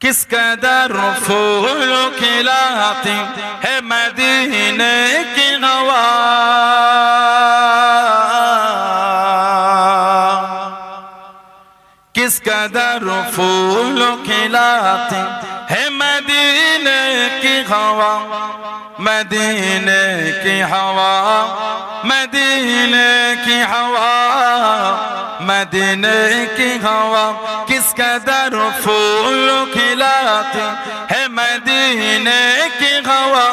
किस कदर फूल खिलाती है मदीने की हवा, किस कदर फूल खिलाती है मदीने की हवा, मदीने की हवा, मदीने की हवा, मदीने की हवा, किस कदर फूल खिलाती है मदीने की हवा,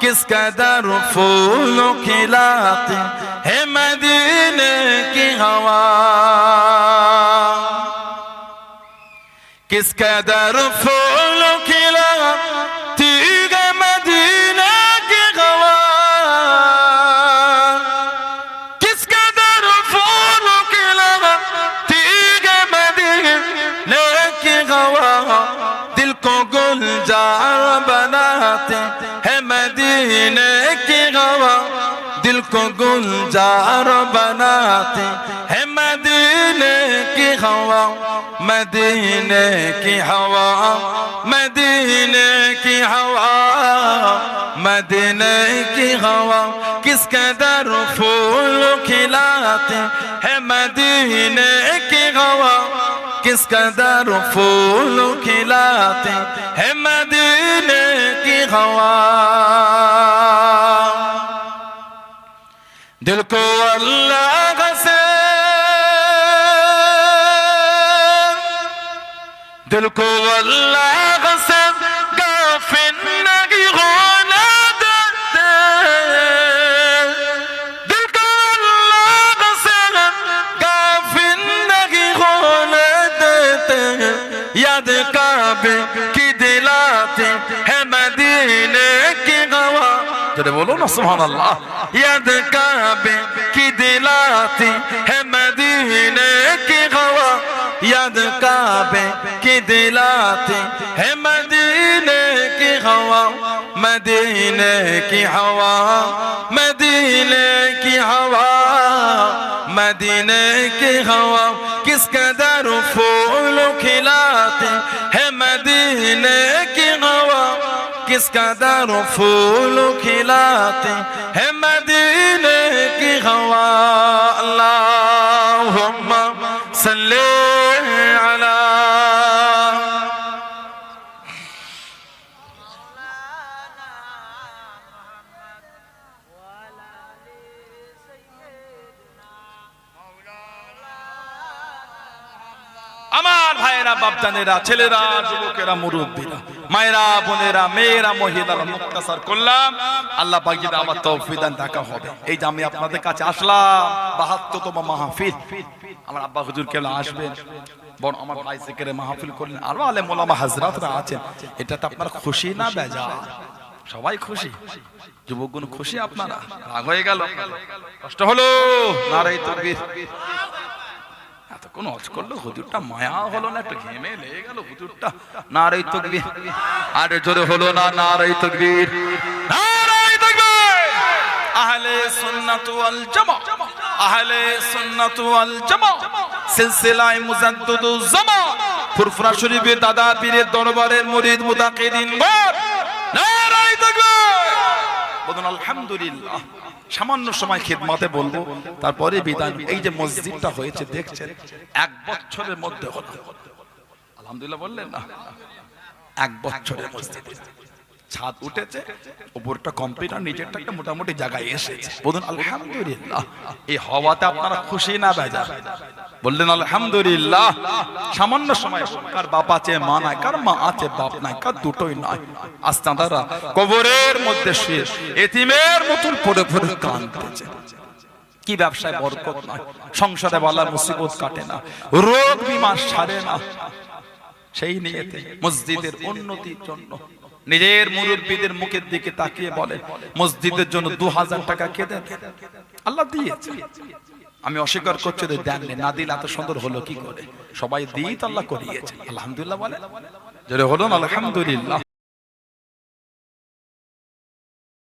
किस कदर फूल खिलाती है मदीने की हवा, किस कदर फूल खिलाती है मदीने की हवा, किस कदर फूल खिलाती है मदीने की हवा, दिल को गुलजार बनाते है मदीने की हवा, दिल को गुलजार बनाते है मदीने की हवा, मदीने की हवा, मदीने की हवा, मदीने की हवा, किस कदर फूल खिलाते है मदीने की हवा, किस कदर फूल खिलाते है मदीने की हवा, दिल को अल्लाह से, दिल को अल्लाह से गाफिल नहीं होने देते, दिल को अल्लाह से गाफिल नहीं होने देते, याद काबे की दिलाते है मदीने की हवा, जरा बोलो ना सुभान अल्लाह, याद काबे की दिलाती है मदीने की हवा, याद काबे की दिलाती है मदीने की हवा, मदीने की हवा, मदीने की हवा, मदीने की हवा, किस कदर फूल खिलाते है मदीने की हवा, किस कदर फूल खिलाते है मदीने की हवा, अल्लाहुम्मा सल्ली अला আমার ভাইয়েরা, বাপজানেরা, ছেলেরা, যুবকেরা, মুরব্বীরা, মায়েরা, বোনেরা, মেয়েরা, মহিলারা, মুক্তাসার করলাম, আল্লাহ পাক যদি আমার তৌফিক দেন দেখা হবে। এই যে আমি আপনাদের কাছে আসলাম ৭২তম মাহফিল, আমার আব্বা হুজুর কেবল আসবেন, বড় আমার ভাই জিকিরে মাহফিল করলেন, আরো আলেম ওলামা হযরতরা আছেন, এটাতে আপনারা খুশি না বেজার? সবাই খুশি, যুবকগণ খুশি, আপনারা রাগ হয়ে গেল, কষ্ট হলো, নারায়ে তাকবীর, এত কোন হজ করলো, হুজুরটা মায়া হলো না, একটা ঘেমে লেগে গেল হুজুরটা, নারায়ে তাকবীর, আর জোরে হলো না, নারায়ে তাকবীর, নারায়ে তাকবীর, আহলে সুন্নাত ওয়াল জামা, আহলে সুন্নাত ওয়াল জামা, সিলসিলায়ে মুজাদ্দিদুজ জামান, ফুরফুরা শরীফের দাদা পীরের দরবারের মুরিদ মুতাকিদিন গণ, নারায়ে তাকবীর, বলুন আলহামদুলিল্লাহ। সামান্য সময় খিদমতে বলবো, তারপরে বিদায়। এই যে মসজিদটা হয়েছে দেখছেন, ১ বছরের মধ্যে হলো, আলহামদুলিল্লাহ বললেন না, ১ বছরের মসজিদে ছাদ উঠেছে, উপরটা কমপ্লিট, আর নিচেরটা একটা মোটামুটি জায়গায় এসেছে, বলুন আলহামদুলিল্লাহ। এই হওয়াতে আপনারা খুশি না বেজার? বললেন আলহামদুলিল্লাহ। সামান্য সময়, কার বাপ আছে মা নাই, কার মা আছে বাপ নাই, কার দুটোই নাই, আস্তাদারা কবরের মধ্যে শুয়ে এতিমের মতন পড়ে পড়ে কাঁদতেছে, কি ব্যবসায় বরকত নাই, সংসারে বালা মুসিবত কাটে না, রোগ বিমার সারে না, সেই নিয়েতে মসজিদের উন্নতির জন্য নিজের মুরব্বীদের মুখের দিকে তাকিয়ে বলে, মসজিদের জন্য ২০০০ টাকা কে দেন? আল্লাহ দিয়েছে, আমি অস্বীকার করছি দেননি, না দিলে এত সুন্দর হলো কি করে? সবাই দিয়ে আল্লাহ করিয়েছে, আলহামদুলিল্লাহ বলে, জোরে হলো না আলহামদুলিল্লাহ।